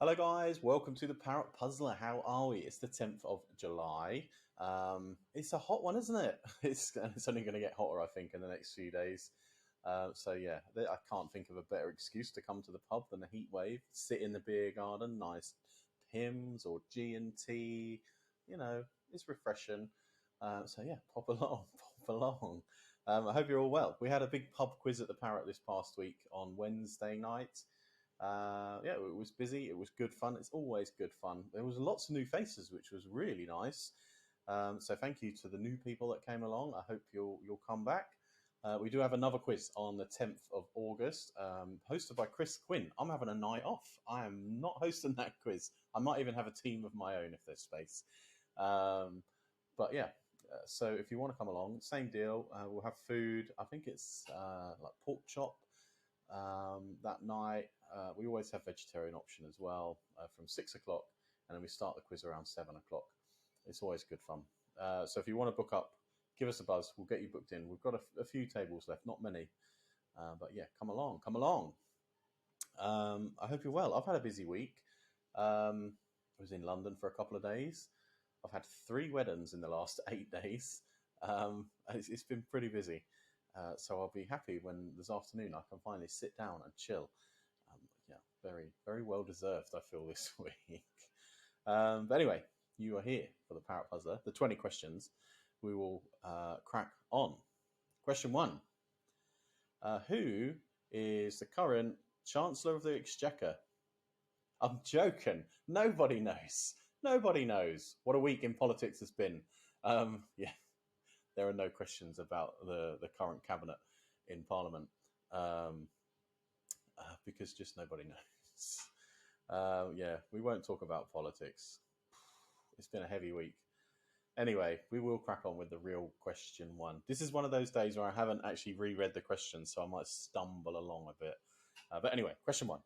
Hello, guys. Welcome to the Parrot Puzzler. How are we? It's the 10th of July. It's a hot one, isn't it? It's only going to get hotter, I think, in the next few days. So I can't think of a better excuse to come to the pub than a heat wave. Sit in the beer garden, nice Pimm's or G&T. It's refreshing. So pop along, pop along. I hope you're all well. We had a big pub quiz at the Parrot this past week on Wednesday night. It was busy. It was good fun. It's always good fun. There was lots of new faces, which was really nice. So thank you to the new people that came along. I hope you'll come back. We do have another quiz on the 10th of August, hosted by Chris Quinn. I'm having a night off. I am not hosting that quiz. I might even have a team of my own if there's space. So if you want to come along, same deal. We'll have food. I think it's like pork chop that night. We always have vegetarian option as well from 6 o'clock, and then we start the quiz around 7 o'clock. It's always good fun. So if you want to book up, give us a buzz. We'll get you booked in. We've got a few tables left, not many, but yeah, come along, come along. I hope you're well. I've had a busy week. I was in London for a couple of days. I've had 3 weddings in the last 8 days. It's been pretty busy. So I'll be happy when this afternoon I can finally sit down and chill. Very, very well deserved, I feel, this week. But anyway, you are here for the Parrot Puzzler, the 20 questions. We will crack on. Question 1. Who is the current Chancellor of the Exchequer? I'm joking. Nobody knows. Nobody knows. What a week in politics has been. There are no questions about the current cabinet in Parliament because just nobody knows. We won't talk about politics. It's been a heavy week. Anyway, we will crack on with the real question 1. This is one of those days where I haven't actually reread the questions, so I might stumble along a bit. But anyway, question 1.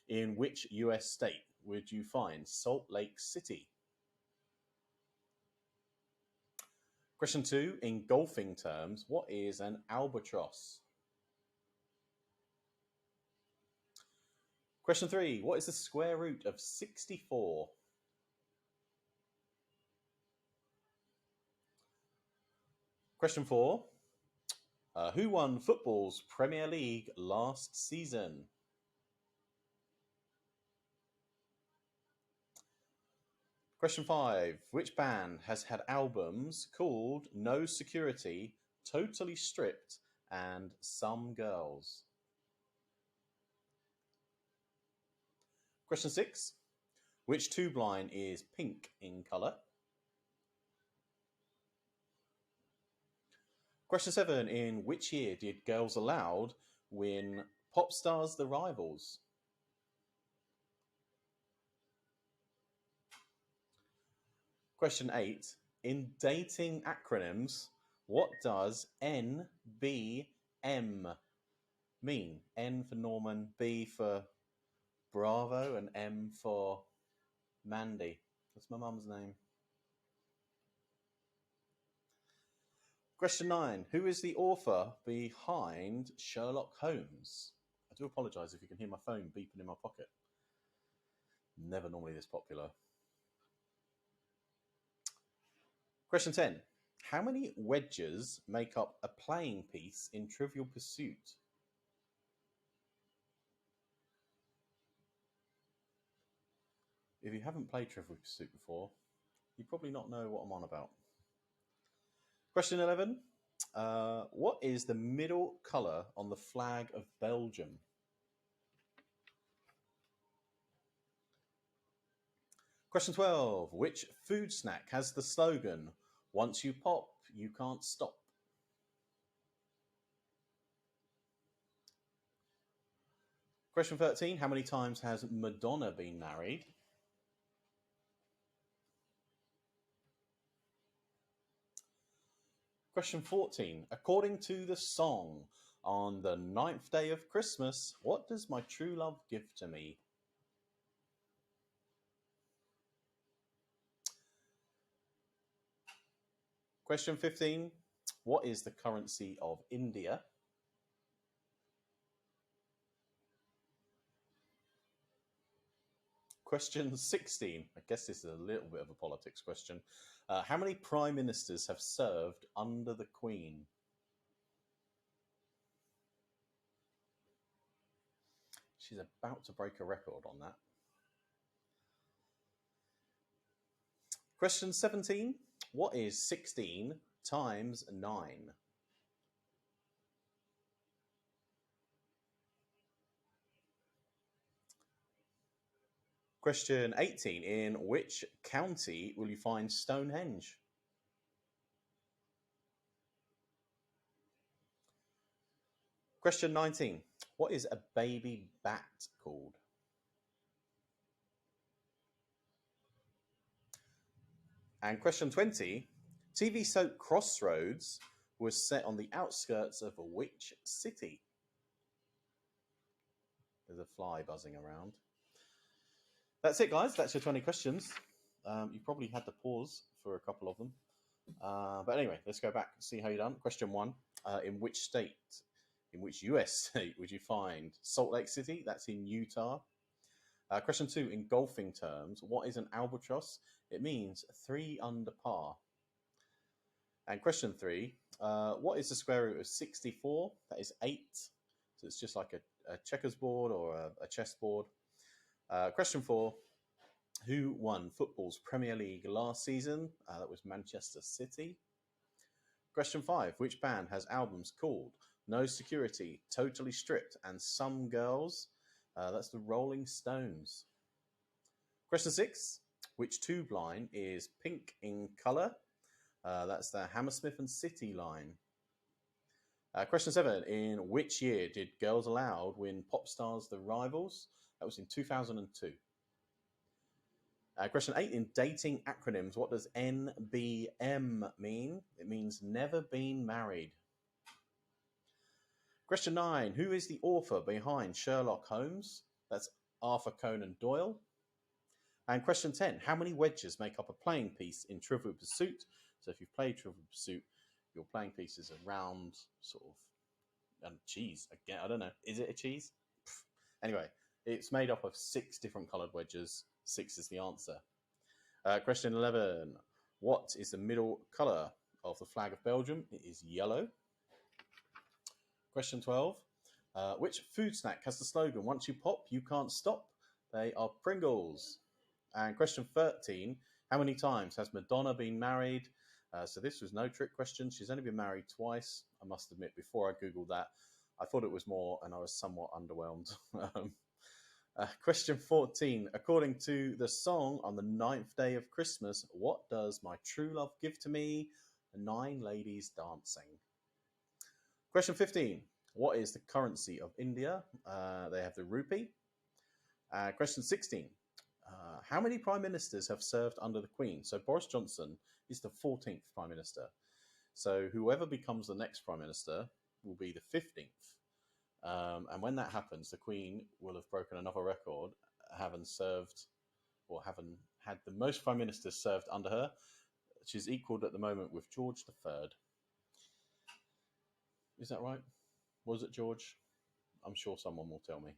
In which US state would you find Salt Lake City? Question 2. In golfing terms, what is an albatross? Question 3. What is the square root of 64? Question 4. Who won football's Premier League last season? Question 5. Which band has had albums called No Security, Totally Stripped, and Some Girls? Question 6. Which tube line is pink in colour? Question 7. In which year did Girls Aloud win Pop Stars The Rivals? Question 8. In dating acronyms, what does NBM mean? N for Norman, B for Bravo, and M for Mandy. That's my mum's name. Question 9. Who is the author behind Sherlock Holmes? I do apologise if you can hear my phone beeping in my pocket. Never normally this popular. Question 10. How many wedges make up a playing piece in Trivial Pursuit? If you haven't played Trivial Pursuit before, you probably not know what I'm on about. Question 11. What is the middle colour on the flag of Belgium? Question 12. Which food snack has the slogan, "Once you pop, you can't stop"? Question 13. How many times has Madonna been married? Question 14. According to the song, on the 9th day of Christmas, what does my true love give to me? Question 15. What is the currency of India? Question 16. I guess this is a little bit of a politics question. How many prime ministers have served under the Queen? She's about to break a record on that. Question 17. What is 16 times 9? Question 18. In which county will you find Stonehenge? Question 19. What is a baby bat called? And question 20. TV soap Crossroads was set on the outskirts of which city? There's a fly buzzing around. That's it, guys. That's your 20 questions. You probably had to pause for a couple of them. But anyway, let's go back and see how you've done. Question 1. In which US state would you find Salt Lake City? That's in Utah. Question 2. In golfing terms, what is an albatross? It means 3 under par. And question 3. What is the square root of 64? That is 8. So it's just like a checkers board or a chess board. Question 4. Who won football's Premier League last season? That was Manchester City. Question 5. Which band has albums called No Security, Totally Stripped, and Some Girls? That's the Rolling Stones. Question 6. Which tube line is pink in colour? That's the Hammersmith and City line. Question 7. In which year did Girls Aloud win Popstars The Rivals? That was in 2002. Question 8. In dating acronyms, what does NBM mean? It means never been married. Question 9. Who is the author behind Sherlock Holmes? That's Arthur Conan Doyle. And question 10. How many wedges make up a playing piece in Trivial Pursuit? So if you've played Trivial Pursuit, your playing piece is a round sort of cheese. Again, I don't know. Is it a cheese? Anyway, it's made up of 6 different coloured wedges. 6 is the answer. Question 11. What is the middle colour of the flag of Belgium? It is yellow. Question 12. Which food snack has the slogan, once you pop, you can't stop? They are Pringles. And question 13. How many times has Madonna been married? So this was no trick question. She's only been married twice. I must admit, before I Googled that, I thought it was more, and I was somewhat underwhelmed. Question 14. According to the song On the 9th Day of Christmas, what does my true love give to me? 9 ladies dancing. Question 15. What is the currency of India? They have the rupee. Question 16. How many prime ministers have served under the Queen? So Boris Johnson is the 14th prime minister. So whoever becomes the next prime minister will be the 15th. And when that happens, the Queen will have broken another record, having had the most prime ministers served under her. She's equalled at the moment with George III. Is that right? Was it George? I'm sure someone will tell me.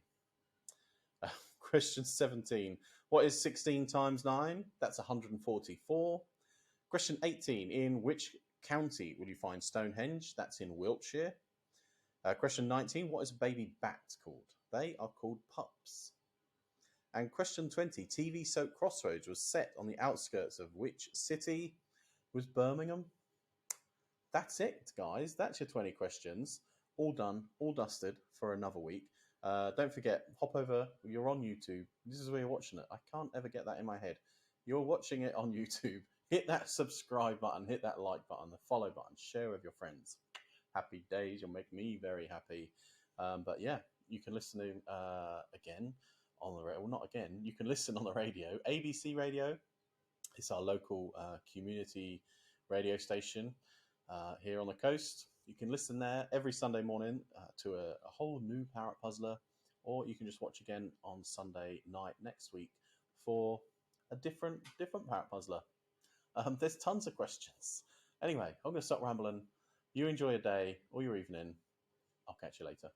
Question 17. What is 16 times 9? That's 144. Question 18. In which county will you find Stonehenge? That's in Wiltshire. Question 19. What is a baby bat called? They are called pups. And question 20. TV soap Crossroads was set on the outskirts of which city? Was Birmingham? That's it, guys. That's your 20 questions. All done, all dusted for another week. Don't forget, hop over. You're on YouTube. This is where you're watching it. I can't ever get that in my head. You're watching it on YouTube. Hit that subscribe button, hit that like button, the follow button, share with your friends. Happy days. You'll make me very happy. But yeah, you can listen to again on the radio. Well, not again. You can listen on the radio. ABC Radio. It's our local community radio station here on the coast. You can listen there every Sunday morning to a whole new Parrot puzzler, or you can just watch again on Sunday night next week for a different Parrot puzzler. There's tons of questions. Anyway, I'm going to stop rambling. You enjoy your day or your evening. I'll catch you later.